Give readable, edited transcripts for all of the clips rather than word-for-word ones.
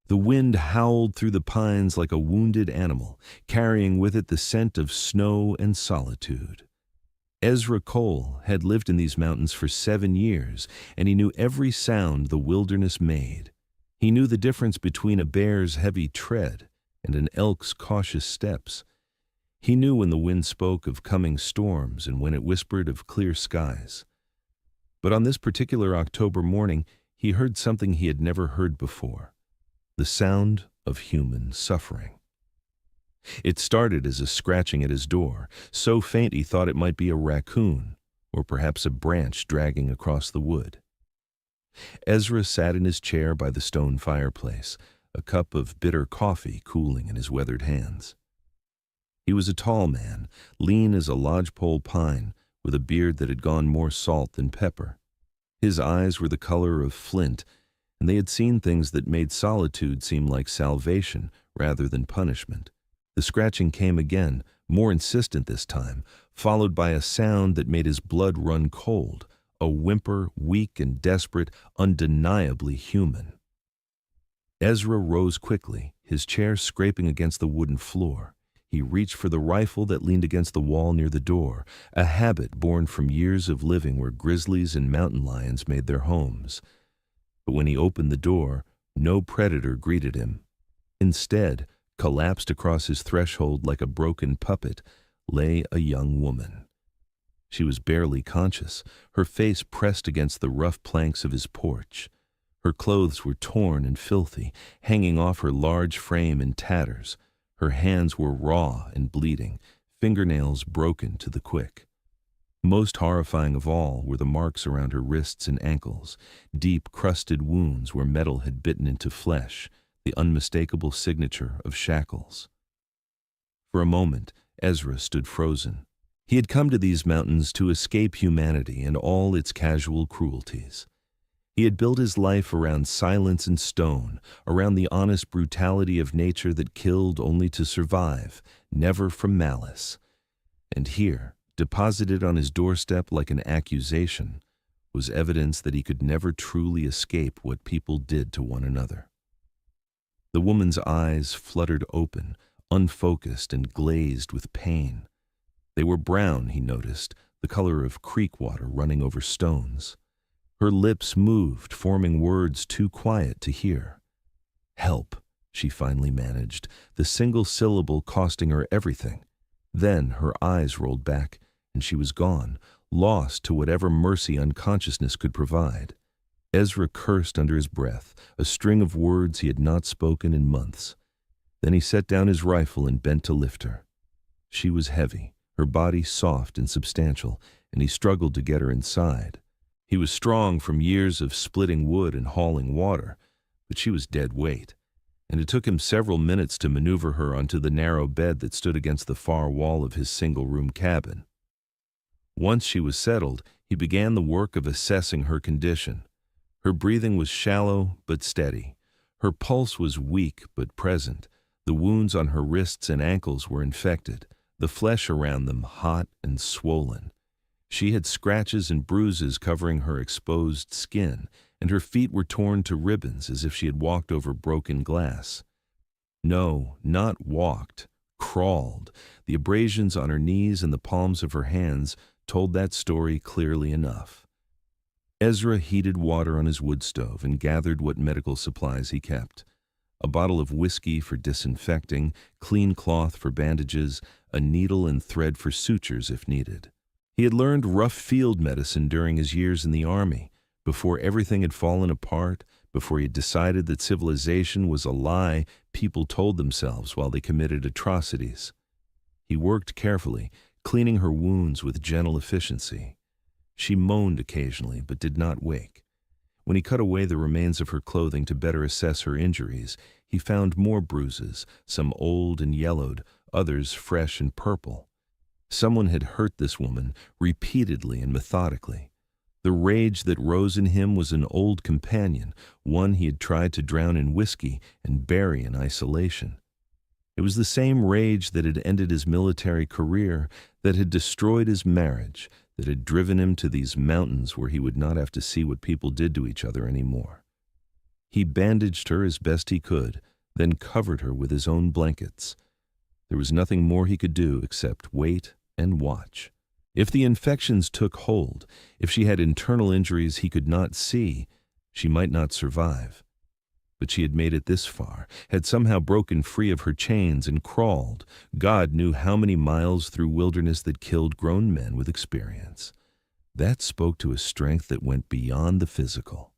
The wind howled through the pines like a wounded animal, carrying with it the scent of snow and solitude. Ezra Cole had lived in these mountains for 7 years, and he knew every sound the wilderness made. He knew the difference between a bear's heavy tread and an elk's cautious steps. He knew when the wind spoke of coming storms and when it whispered of clear skies. But on this particular October morning, he heard something he had never heard before: the sound of human suffering. It started as a scratching at his door, so faint he thought it might be a raccoon, or perhaps a branch dragging across the wood. Ezra sat in his chair by the stone fireplace, a cup of bitter coffee cooling in his weathered hands. He was a tall man, lean as a lodgepole pine, with a beard that had gone more salt than pepper. His eyes were the color of flint, and they had seen things that made solitude seem like salvation rather than punishment. The scratching came again, more insistent this time, followed by a sound that made his blood run cold, a whimper, weak and desperate, undeniably human. Ezra rose quickly, his chair scraping against the wooden floor. He reached for the rifle that leaned against the wall near the door, a habit born from years of living where grizzlies and mountain lions made their homes. But when he opened the door, no predator greeted him. Instead, collapsed across his threshold like a broken puppet, lay a young woman. She was barely conscious, her face pressed against the rough planks of his porch. Her clothes were torn and filthy, hanging off her large frame in tatters. Her hands were raw and bleeding, fingernails broken to the quick. Most horrifying of all were the marks around her wrists and ankles, deep, crusted wounds where metal had bitten into flesh, the unmistakable signature of shackles. For a moment, Ezra stood frozen. He had come to these mountains to escape humanity and all its casual cruelties. He had built his life around silence and stone, around the honest brutality of nature that killed only to survive, never from malice. And here, deposited on his doorstep like an accusation, was evidence that he could never truly escape what people did to one another. The woman's eyes fluttered open, unfocused and glazed with pain. They were brown, he noticed, the color of creek water running over stones. Her lips moved, forming words too quiet to hear. "Help," she finally managed, the single syllable costing her everything. Then her eyes rolled back, and she was gone, lost to whatever mercy unconsciousness could provide. Ezra cursed under his breath, a string of words he had not spoken in months. Then he set down his rifle and bent to lift her. She was heavy, her body soft and substantial, and he struggled to get her inside. He was strong from years of splitting wood and hauling water, but she was dead weight, and it took him several minutes to maneuver her onto the narrow bed that stood against the far wall of his single-room cabin. Once she was settled, he began the work of assessing her condition. Her breathing was shallow but steady. Her pulse was weak but present. The wounds on her wrists and ankles were infected, the flesh around them hot and swollen. She had scratches and bruises covering her exposed skin, and her feet were torn to ribbons as if she had walked over broken glass. No, not walked, crawled. The abrasions on her knees and the palms of her hands told that story clearly enough. Ezra heated water on his wood stove and gathered what medical supplies he kept. A bottle of whiskey for disinfecting, clean cloth for bandages, a needle and thread for sutures if needed. He had learned rough field medicine during his years in the army, before everything had fallen apart, before he had decided that civilization was a lie people told themselves while they committed atrocities. He worked carefully, cleaning her wounds with gentle efficiency. She moaned occasionally, but did not wake. When he cut away the remains of her clothing to better assess her injuries, he found more bruises, some old and yellowed, others fresh and purple. Someone had hurt this woman repeatedly and methodically. The rage that rose in him was an old companion, one he had tried to drown in whiskey and bury in isolation. It was the same rage that had ended his military career, that had destroyed his marriage, that had driven him to these mountains where he would not have to see what people did to each other anymore. He bandaged her as best he could, then covered her with his own blankets. There was nothing more he could do except wait and watch. If the infections took hold, if she had internal injuries he could not see, she might not survive. But she had made it this far, had somehow broken free of her chains and crawled, God knew how many miles through wilderness that killed grown men with experience. That spoke to a strength that went beyond the physical.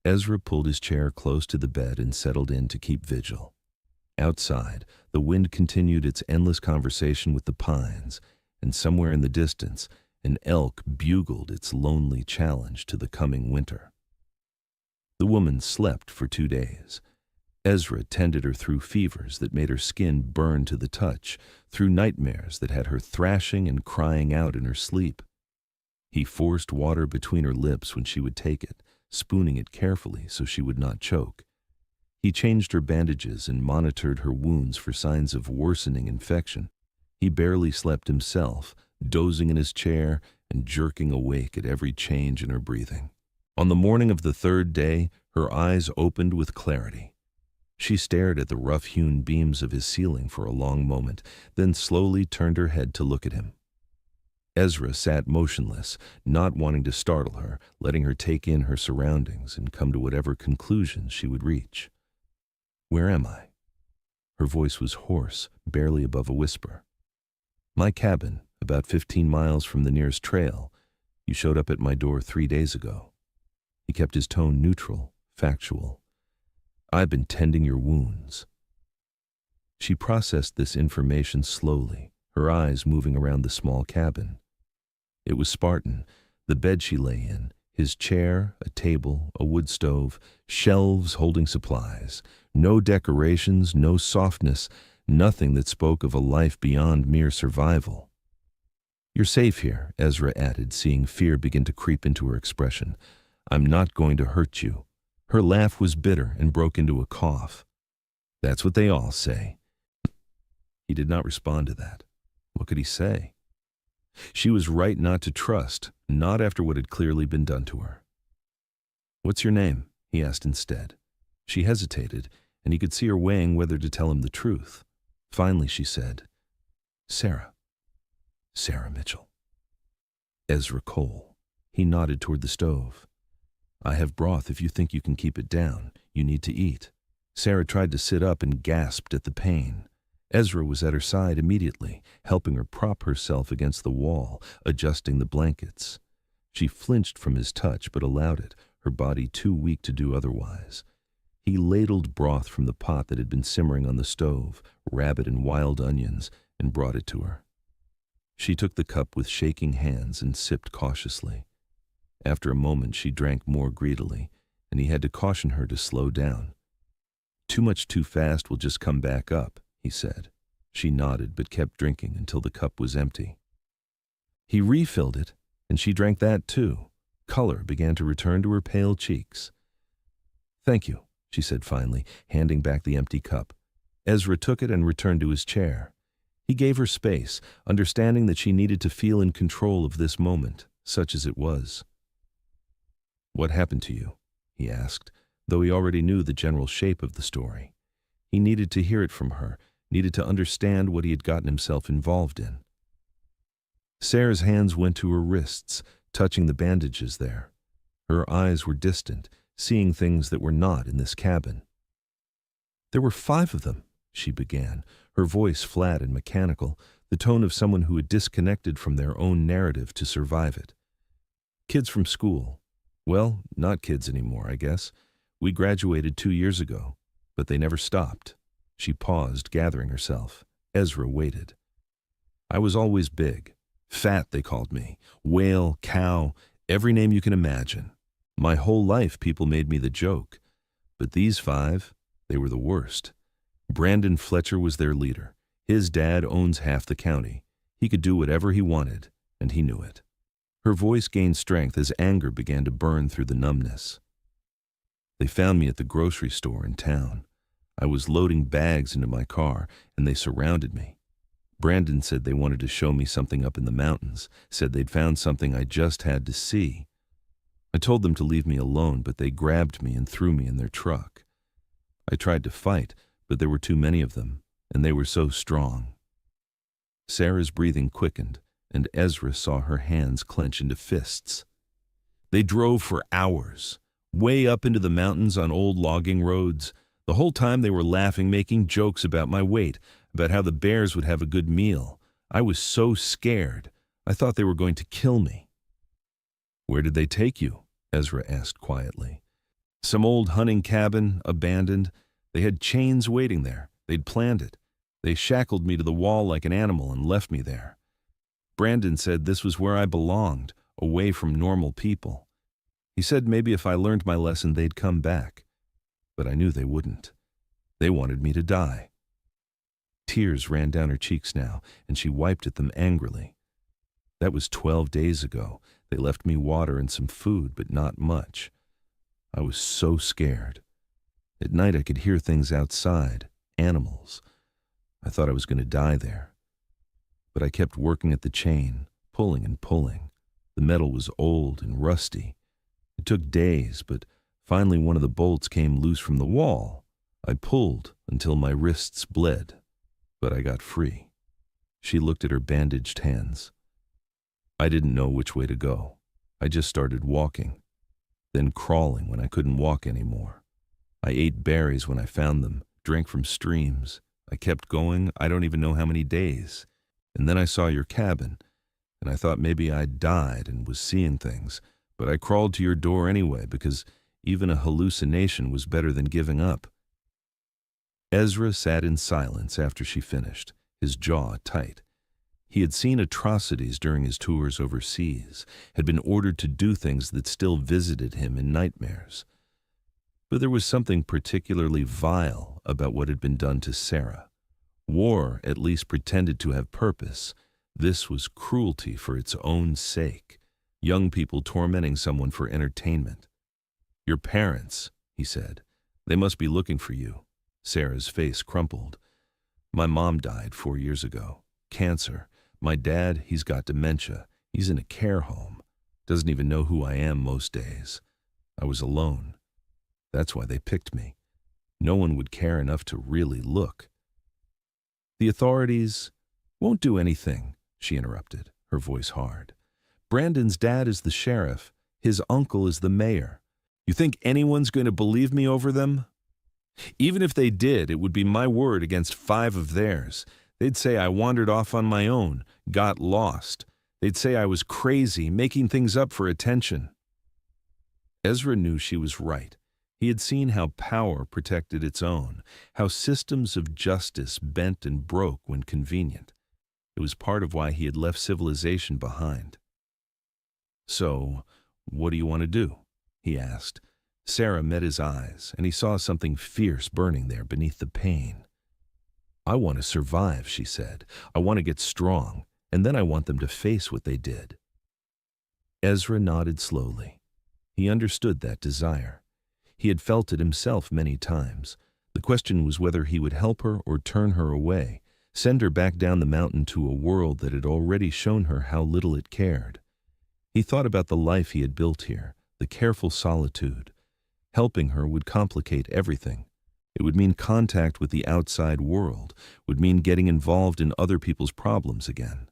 Ezra pulled his chair close to the bed and settled in to keep vigil. Outside, the wind continued its endless conversation with the pines, and somewhere in the distance, an elk bugled its lonely challenge to the coming winter. The woman slept for 2 days. Ezra tended her through fevers that made her skin burn to the touch, through nightmares that had her thrashing and crying out in her sleep. He forced water between her lips when she would take it, spooning it carefully so she would not choke. He changed her bandages and monitored her wounds for signs of worsening infection. He barely slept himself, dozing in his chair and jerking awake at every change in her breathing. On the morning of the 3rd day, her eyes opened with clarity. She stared at the rough-hewn beams of his ceiling for a long moment, then slowly turned her head to look at him. Ezra sat motionless, not wanting to startle her, letting her take in her surroundings and come to whatever conclusions she would reach. "Where am I?" Her voice was hoarse, barely above a whisper. "My cabin, about 15 miles from the nearest trail. You showed up at my door 3 days ago." He kept his tone neutral, factual. "I've been tending your wounds." She processed this information slowly, her eyes moving around the small cabin. It was Spartan, the bed she lay in, his chair, a table, a wood stove, shelves holding supplies. No decorations, no softness, nothing that spoke of a life beyond mere survival. "You're safe here," Ezra added, seeing fear begin to creep into her expression. "I'm not going to hurt you." Her laugh was bitter and broke into a cough. "That's what they all say." He did not respond to that. What could he say? She was right not to trust, not after what had clearly been done to her. "What's your name?" he asked instead. She hesitated, and he could see her weighing whether to tell him the truth. Finally she said, "Sarah. Sarah Mitchell." "Ezra Cole." He nodded toward the stove. "I have broth if you think you can keep it down. You need to eat." Sarah tried to sit up and gasped at the pain. Ezra was at her side immediately, helping her prop herself against the wall, adjusting the blankets. She flinched from his touch but allowed it, her body too weak to do otherwise. He ladled broth from the pot that had been simmering on the stove, rabbit and wild onions, and brought it to her. She took the cup with shaking hands and sipped cautiously. After a moment she drank more greedily, and he had to caution her to slow down. "Too much too fast will just come back up," he said. She nodded but kept drinking until the cup was empty. He refilled it, and she drank that too. Color began to return to her pale cheeks. "Thank you," she said finally, handing back the empty cup. Ezra took it and returned to his chair. He gave her space, understanding that she needed to feel in control of this moment, such as it was. "What happened to you?" he asked, though he already knew the general shape of the story. He needed to hear it from her, needed to understand what he had gotten himself involved in. Sarah's hands went to her wrists, touching the bandages there. Her eyes were distant, seeing things that were not in this cabin. "There were 5 of them," she began, her voice flat and mechanical, the tone of someone who had disconnected from their own narrative to survive it. "Kids from school. Well, not kids anymore, I guess. We graduated 2 years ago, but they never stopped." She paused, gathering herself. Ezra waited. "I was always big. Fat, they called me. Whale, cow, every name you can imagine. My whole life people made me the joke. But these 5, they were the worst. Brandon Fletcher was their leader. His dad owns half the county. He could do whatever he wanted, and he knew it." Her voice gained strength as anger began to burn through the numbness. "They found me at the grocery store in town. I was loading bags into my car, and they surrounded me. Brandon said they wanted to show me something up in the mountains, said they'd found something I just had to see. I told them to leave me alone, but they grabbed me and threw me in their truck. I tried to fight, but there were too many of them, and they were so strong." Sarah's breathing quickened, and Ezra saw her hands clench into fists. "They drove for hours, way up into the mountains on old logging roads. The whole time they were laughing, making jokes about my weight, about how the bears would have a good meal. I was so scared. I thought they were going to kill me." "Where did they take you?" Ezra asked quietly. "Some old hunting cabin, abandoned. They had chains waiting there. They'd planned it. They shackled me to the wall like an animal and left me there. Brandon said this was where I belonged, away from normal people. He said maybe if I learned my lesson they'd come back. But I knew they wouldn't. They wanted me to die." Tears ran down her cheeks now, and she wiped at them angrily. "That was 12 days ago. They left me water and some food, but not much. I was so scared. At night I could hear things outside, animals. I thought I was going to die there. But I kept working at the chain, pulling and pulling. The metal was old and rusty. It took days, but finally one of the bolts came loose from the wall. I pulled until my wrists bled, but I got free." She looked at her bandaged hands. "I didn't know which way to go. I just started walking, then crawling when I couldn't walk anymore. I ate berries when I found them, drank from streams. I kept going, I don't even know how many days. And then I saw your cabin, and I thought maybe I'd died and was seeing things, but I crawled to your door anyway because even a hallucination was better than giving up." Ezra sat in silence after she finished, his jaw tight. He had seen atrocities during his tours overseas, had been ordered to do things that still visited him in nightmares. But there was something particularly vile about what had been done to Sarah. War at least pretended to have purpose. This was cruelty for its own sake. Young people tormenting someone for entertainment. "Your parents," he said. "They must be looking for you." Sarah's face crumpled. "My mom died 4 years ago. Cancer. My dad, he's got dementia. He's in a care home. Doesn't even know who I am most days. I was alone. That's why they picked me. No one would care enough to really look." "The authorities won't do anything," she interrupted, her voice hard. "Brandon's dad is the sheriff. His uncle is the mayor. You think anyone's going to believe me over them? Even if they did, it would be my word against 5 of theirs. They'd say I wandered off on my own, got lost. They'd say I was crazy, making things up for attention." Ezra knew she was right. He had seen how power protected its own, how systems of justice bent and broke when convenient. It was part of why he had left civilization behind. "So, what do you want to do?" he asked. Sarah met his eyes, and he saw something fierce burning there beneath the pain. "I want to survive," she said. "I want to get strong, and then I want them to face what they did." Ezra nodded slowly. He understood that desire. He had felt it himself many times. The question was whether he would help her or turn her away, send her back down the mountain to a world that had already shown her how little it cared. He thought about the life he had built here, the careful solitude. Helping her would complicate everything. It would mean contact with the outside world, would mean getting involved in other people's problems again.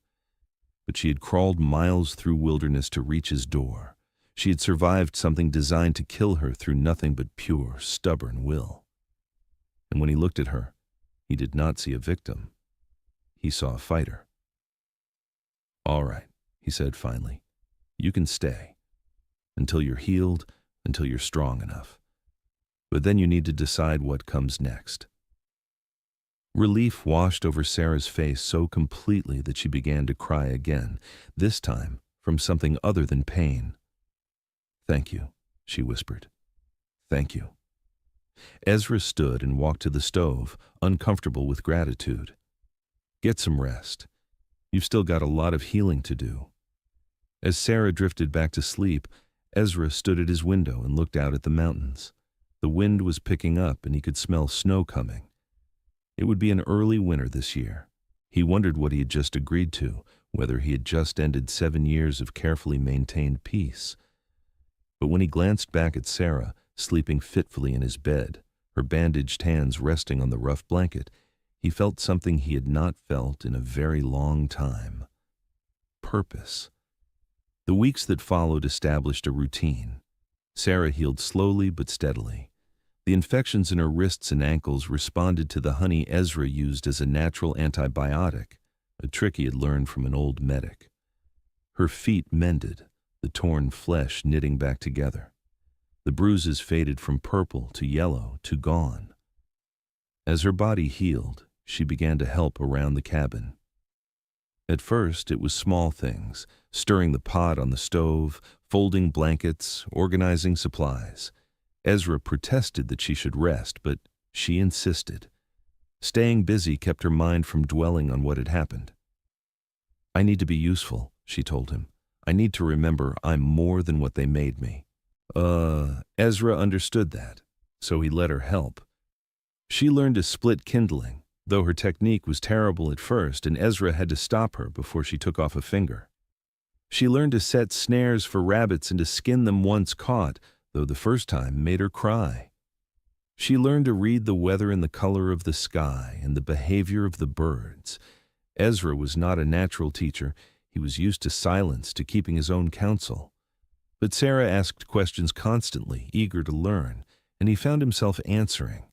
But she had crawled miles through wilderness to reach his door. She had survived something designed to kill her through nothing but pure, stubborn will. And when he looked at her, he did not see a victim. He saw a fighter. "All right," he said finally. "You can stay. Until you're healed, until you're strong enough. But then you need to decide what comes next." Relief washed over Sarah's face so completely that she began to cry again, this time from something other than pain. "Thank you," she whispered. "Thank you." Ezra stood and walked to the stove, uncomfortable with gratitude. "Get some rest. You've still got a lot of healing to do." As Sarah drifted back to sleep, Ezra stood at his window and looked out at the mountains. The wind was picking up and he could smell snow coming. It would be an early winter this year. He wondered what he had just agreed to, whether he had just ended 7 years of carefully maintained peace. But when he glanced back at Sarah, sleeping fitfully in his bed, her bandaged hands resting on the rough blanket, he felt something he had not felt in a very long time. Purpose. The weeks that followed established a routine. Sarah healed slowly but steadily. The infections in her wrists and ankles responded to the honey Ezra used as a natural antibiotic, a trick he had learned from an old medic. Her feet mended, the torn flesh knitting back together. The bruises faded from purple to yellow to gone. As her body healed, she began to help around the cabin. At first, it was small things, stirring the pot on the stove, folding blankets, organizing supplies. Ezra protested that she should rest, but she insisted. Staying busy kept her mind from dwelling on what had happened. "I need to be useful," she told him. "I need to remember I'm more than what they made me." Ezra understood that, so he let her help. She learned to split kindling, though her technique was terrible at first and Ezra had to stop her before she took off a finger. She learned to set snares for rabbits and to skin them once caught, though the first time made her cry. She learned to read the weather and the color of the sky and the behavior of the birds. Ezra was not a natural teacher. He was used to silence, to keeping his own counsel. But Sarah asked questions constantly, eager to learn, and he found himself answering.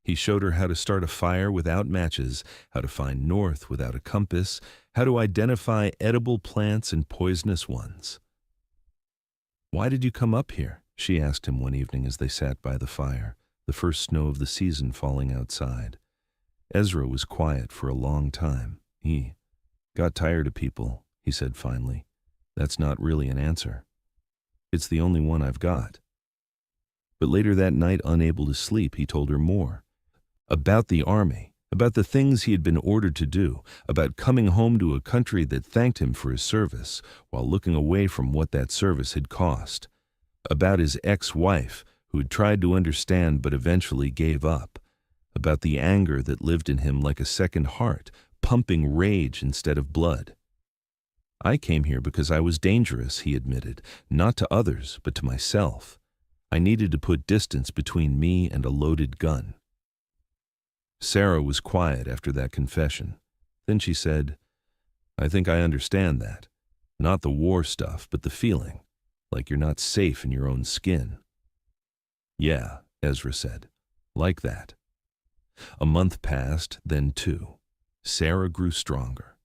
He showed her how to start a fire without matches, how to find north without a compass, how to identify edible plants and poisonous ones. "Why did you come up here?" she asked him one evening as they sat by the fire, the first snow of the season falling outside. Ezra was quiet for a long time. He got tired of people, he said finally. "That's not really an answer. It's the only one I've got." But later that night, unable to sleep, he told her more. About the army, about the things he had been ordered to do, about coming home to a country that thanked him for his service, while looking away from what that service had cost. About his ex-wife, who had tried to understand but eventually gave up. About the anger that lived in him like a second heart, pumping rage instead of blood. "I came here because I was dangerous," he admitted, "not to others, but to myself. I needed to put distance between me and a loaded gun." Sarah was quiet after that confession. Then she said, "I think I understand that. Not the war stuff, but the feeling, like you're not safe in your own skin." "Yeah," Ezra said, "like that." A month passed, then two. Sarah grew stronger.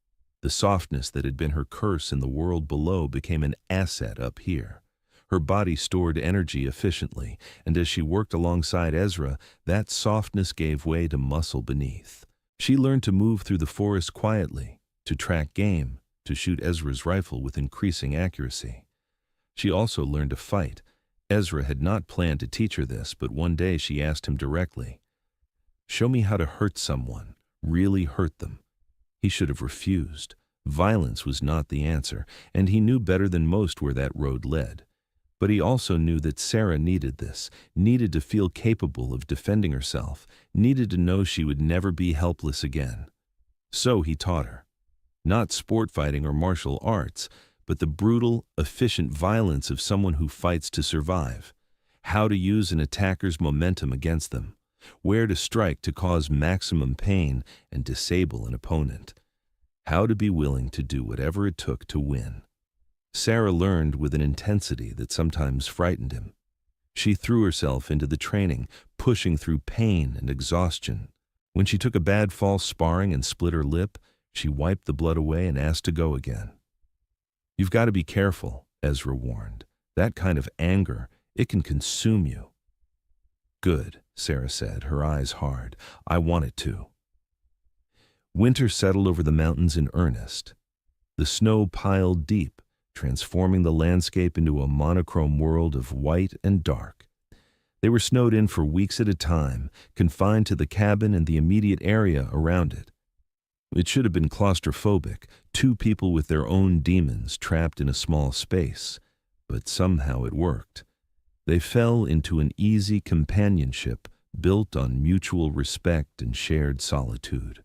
The softness that had been her curse in the world below became an asset up here. Her body stored energy efficiently, and as she worked alongside Ezra, that softness gave way to muscle beneath. She learned to move through the forest quietly, to track game, to shoot Ezra's rifle with increasing accuracy. She also learned to fight. Ezra had not planned to teach her this, but one day she asked him directly, "Show me how to hurt someone, really hurt them." He should have refused. Violence was not the answer, and he knew better than most where that road led. But he also knew that Sarah needed this, needed to feel capable of defending herself, needed to know she would never be helpless again. So he taught her. Not sport fighting or martial arts, but the brutal, efficient violence of someone who fights to survive. How to use an attacker's momentum against them. Where to strike to cause maximum pain and disable an opponent. How to be willing to do whatever it took to win. Sarah learned with an intensity that sometimes frightened him. She threw herself into the training, pushing through pain and exhaustion. When she took a bad fall sparring and split her lip, she wiped the blood away and asked to go again. "You've got to be careful," Ezra warned. "That kind of anger, it can consume you." "Good," Sarah said, her eyes hard. "I want it to." Winter settled over the mountains in earnest. The snow piled deep, transforming the landscape into a monochrome world of white and dark. They were snowed in for weeks at a time, confined to the cabin and the immediate area around it. It should have been claustrophobic, two people with their own demons trapped in a small space, but somehow it worked. They fell into an easy companionship built on mutual respect and shared solitude.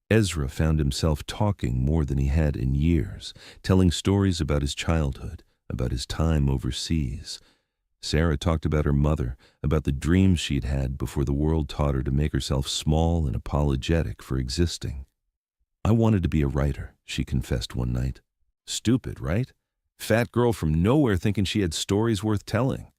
Ezra found himself talking more than he had in years, telling stories about his childhood, about his time overseas, Sarah talked about her mother, about the dreams she'd had before the world taught her to make herself small and apologetic for existing. "I wanted to be a writer," she confessed one night. "Stupid, right? Fat girl from nowhere thinking she had stories worth telling."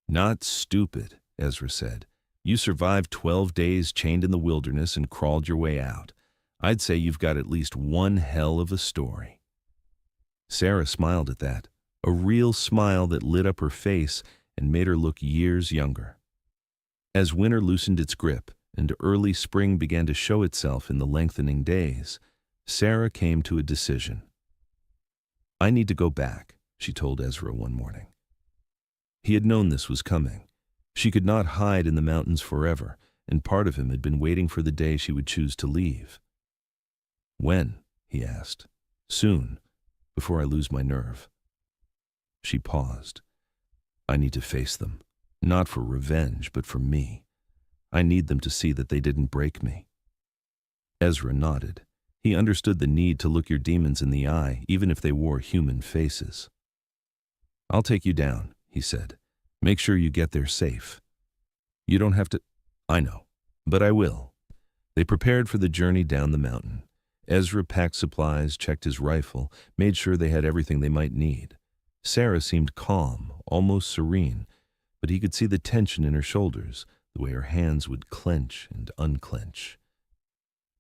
"Not stupid," Ezra said. "You survived 12 days chained in the wilderness and crawled your way out. I'd say you've got at least one hell of a story." Sarah smiled at that, a real smile that lit up her face and made her look years younger. As winter loosened its grip and early spring began to show itself in the lengthening days, Sarah came to a decision. "I need to go back," she told Ezra one morning. He had known this was coming. She could not hide in the mountains forever, and part of him had been waiting for the day she would choose to leave. "When?" he asked. "Soon, before I lose my nerve." She paused. "I need to face them, not for revenge, but for me. I need them to see that they didn't break me." Ezra nodded. He understood the need to look your demons in the eye, even if they wore human faces. "I'll take you down," he said. "Make sure you get there safe." "You don't have to—" "I know, but I will." They prepared for the journey down the mountain. Ezra packed supplies, checked his rifle, made sure they had everything they might need. Sarah seemed calm, almost serene, but he could see the tension in her shoulders, the way her hands would clench and unclench.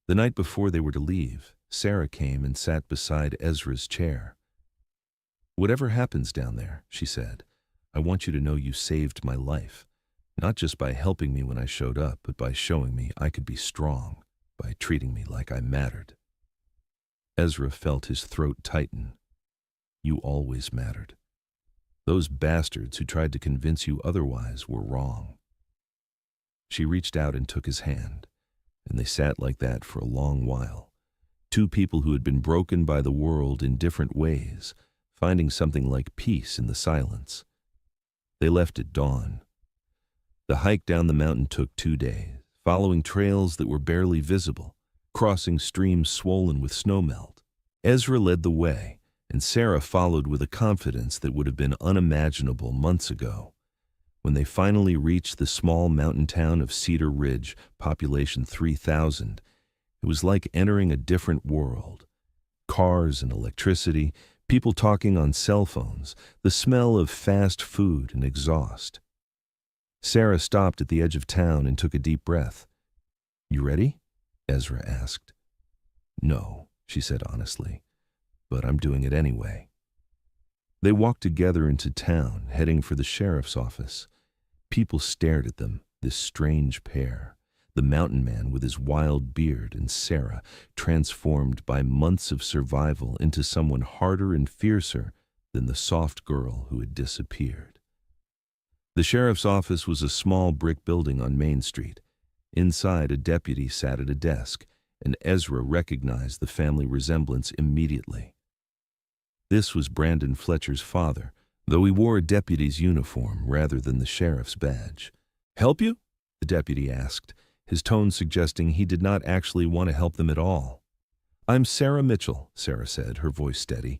The night before they were to leave, Sarah came and sat beside Ezra's chair. "Whatever happens down there," she said, "I want you to know you saved my life, not just by helping me when I showed up, but by showing me I could be strong, by treating me like I mattered." Ezra felt his throat tighten. "You always mattered. Those bastards who tried to convince you otherwise were wrong." She reached out and took his hand, and they sat like that for a long while. Two people who had been broken by the world in different ways, finding something like peace in the silence. They left at dawn. The hike down the mountain took 2 days, following trails that were barely visible, crossing streams swollen with snowmelt. Ezra led the way, and Sarah followed with a confidence that would have been unimaginable months ago. When they finally reached the small mountain town of Cedar Ridge, population 3,000, it was like entering a different world. Cars and electricity, people talking on cell phones, the smell of fast food and exhaust. Sarah stopped at the edge of town and took a deep breath. "You ready?" Ezra asked. "No," she said honestly, "but I'm doing it anyway." They walked together into town, heading for the sheriff's office. People stared at them, this strange pair, the mountain man with his wild beard and Sarah, transformed by months of survival into someone harder and fiercer than the soft girl who had disappeared. The sheriff's office was a small brick building on Main Street. Inside, a deputy sat at a desk, and Ezra recognized the family resemblance immediately. This was Brandon Fletcher's father, though he wore a deputy's uniform rather than the sheriff's badge. "Help you?" the deputy asked, his tone suggesting he did not actually want to help them at all. "I'm Sarah Mitchell," Sarah said, her voice steady.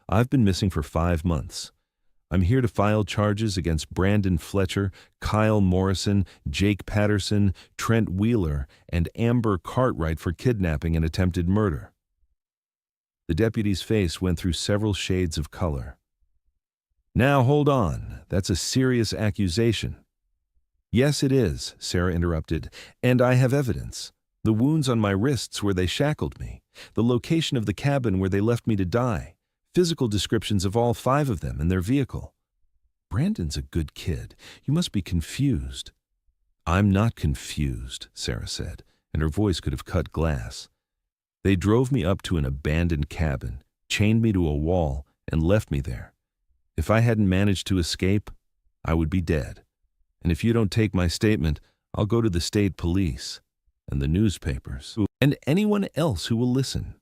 "I've been missing for 5 months. I'm here to file charges against Brandon Fletcher, Kyle Morrison, Jake Patterson, Trent Wheeler, and Amber Cartwright for kidnapping and attempted murder." The deputy's face went through several shades of color. "Now hold on, that's a serious accusation." "Yes, it is," Sarah interrupted, "and I have evidence. The wounds on my wrists where they shackled me, the location of the cabin where they left me to die, physical descriptions of all 5 of them and their vehicle." "Brandon's a good kid. You must be confused." "I'm not confused," Sarah said, and her voice could have cut glass. "They drove me up to an abandoned cabin, chained me to a wall, and left me there. If I hadn't managed to escape, I would be dead. And if you don't take my statement, I'll go to the state police and the newspapers and anyone else who will listen."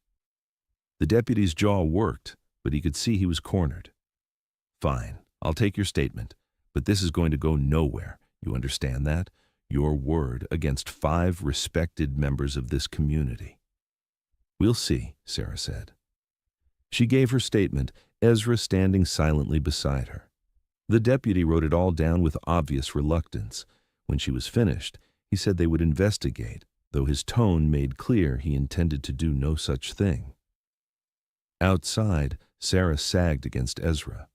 The deputy's jaw worked, but he could see he was cornered. "Fine, I'll take your statement, but this is going to go nowhere. You understand that? Your word against 5 respected members of this community." "We'll see," Sarah said. She gave her statement, Ezra standing silently beside her. The deputy wrote it all down with obvious reluctance. When she was finished, he said they would investigate, though his tone made clear he intended to do no such thing. Outside, Sarah sagged against Ezra.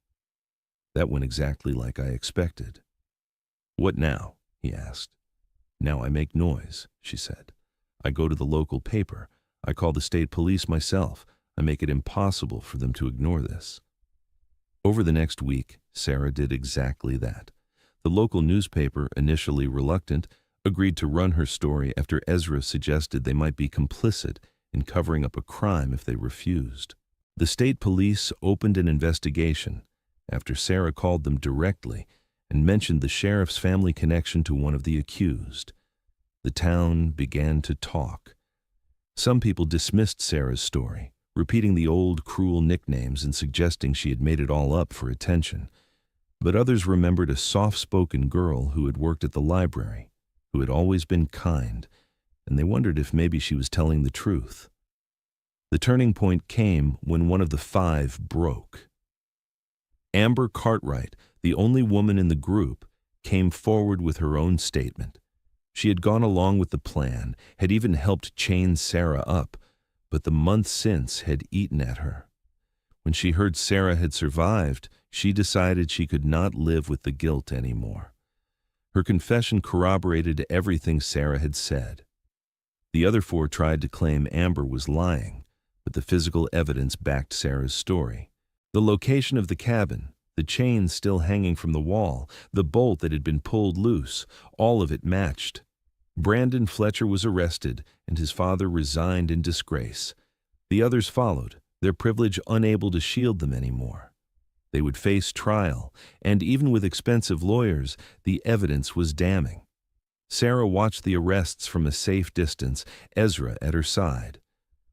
That went exactly like I expected. "What now?" he asked. "Now I make noise," she said. "I go to the local paper. I call the state police myself. I make it impossible for them to ignore this." Over the next week, Sarah did exactly that. The local newspaper, initially reluctant, agreed to run her story after Ezra suggested they might be complicit in covering up a crime if they refused. The state police opened an investigation after Sarah called them directly and mentioned the sheriff's family connection to one of the accused. The town began to talk. Some people dismissed Sarah's story, repeating the old cruel nicknames and suggesting she had made it all up for attention. But others remembered a soft-spoken girl who had worked at the library, who had always been kind, and they wondered if maybe she was telling the truth. The turning point came when one of the five broke. Amber Cartwright, the only woman in the group, came forward with her own statement. She had gone along with the plan, had even helped chain Sarah up, but the months since had eaten at her. When she heard Sarah had survived, she decided she could not live with the guilt anymore. Her confession corroborated everything Sarah had said. The other four tried to claim Amber was lying, but the physical evidence backed Sarah's story. The location of the cabin, the chain still hanging from the wall, the bolt that had been pulled loose, all of it matched. Brandon Fletcher was arrested, and his father resigned in disgrace. The others followed, their privilege unable to shield them anymore. They would face trial, and even with expensive lawyers, the evidence was damning. Sarah watched the arrests from a safe distance, Ezra at her side.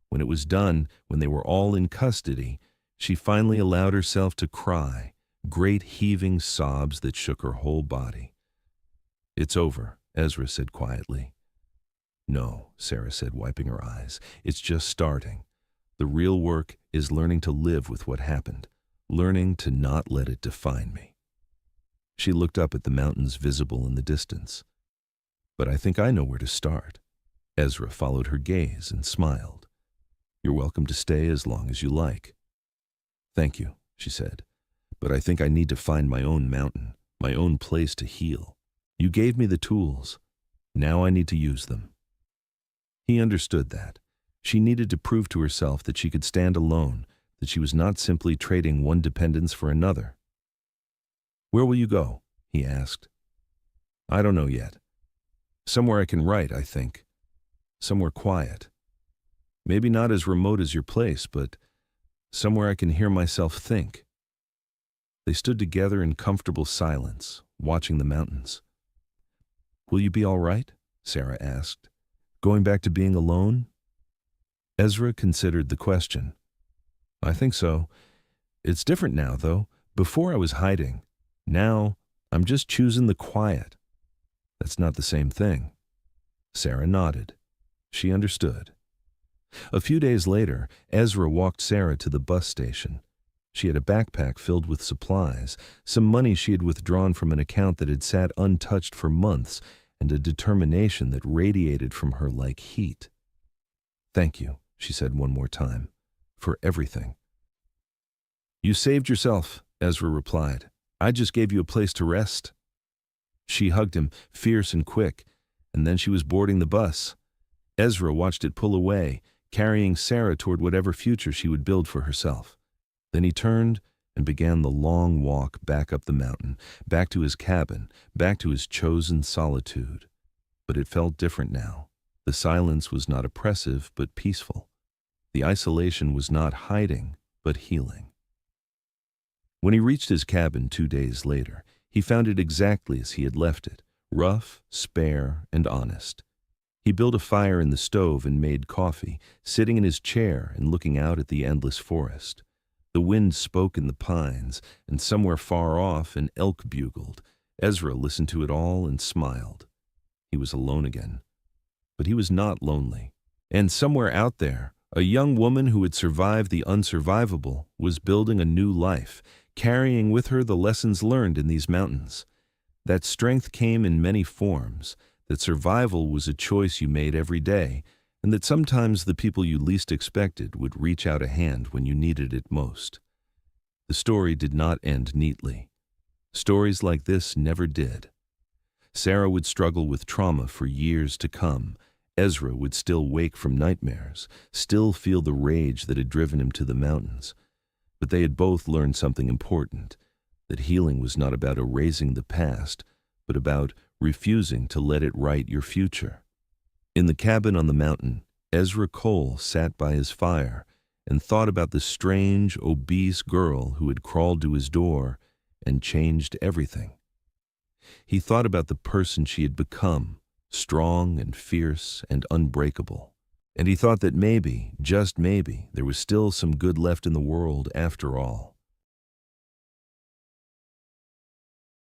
When it was done, when they were all in custody, she finally allowed herself to cry, great heaving sobs that shook her whole body. "It's over," Ezra said quietly. "No," Sarah said, wiping her eyes. "It's just starting. The real work is learning to live with what happened, learning to not let it define me." She looked up at the mountains visible in the distance. "But I think I know where to start." Ezra followed her gaze and smiled. "You're welcome to stay as long as you like." "Thank you," she said, "but I think I need to find my own mountain, my own place to heal. You gave me the tools. Now I need to use them." He understood that. She needed to prove to herself that she could stand alone, that she was not simply trading one dependence for another. "Where will you go?" he asked. "I don't know yet. Somewhere I can write, I think. Somewhere quiet. Maybe not as remote as your place, but somewhere I can hear myself think." They stood together in comfortable silence, watching the mountains. "Will you be all right?" Sarah asked. "Going back to being alone?" Ezra considered the question. "I think so. It's different now, though. Before I was hiding. Now I'm just choosing the quiet. That's not the same thing." Sarah nodded. She understood. A few days later, Ezra walked Sarah to the bus station. She had a backpack filled with supplies, some money she had withdrawn from an account that had sat untouched for months, and a determination that radiated from her like heat. "Thank you," she said one more time, "for everything." "You saved yourself," Ezra replied. "I just gave you a place to rest." She hugged him, fierce and quick, and then she was boarding the bus. Ezra watched it pull away, carrying Sarah toward whatever future she would build for herself. Then he turned and began the long walk back up the mountain, back to his cabin, back to his chosen solitude. But it felt different now. The silence was not oppressive, but peaceful. The isolation was not hiding, but healing. When he reached his cabin 2 days later, he found it exactly as he had left it, rough, spare, and honest. He built a fire in the stove and made coffee, sitting in his chair and looking out at the endless forest. The wind spoke in the pines, and somewhere far off an elk bugled. Ezra listened to it all and smiled. He was alone again. But he was not lonely. And somewhere out there, a young woman who had survived the unsurvivable was building a new life, carrying with her the lessons learned in these mountains. That strength came in many forms, that survival was a choice you made every day, and that sometimes the people you least expected would reach out a hand when you needed it most. The story did not end neatly. Stories like this never did. Sarah would struggle with trauma for years to come. Ezra would still wake from nightmares, still feel the rage that had driven him to the mountains. But they had both learned something important, that healing was not about erasing the past, but about refusing to let it write your future. In the cabin on the mountain, Ezra Cole sat by his fire and thought about the strange, obese girl who had crawled to his door and changed everything. He thought about the person she had become, strong and fierce and unbreakable. And he thought that maybe, just maybe, there was still some good left in the world after all.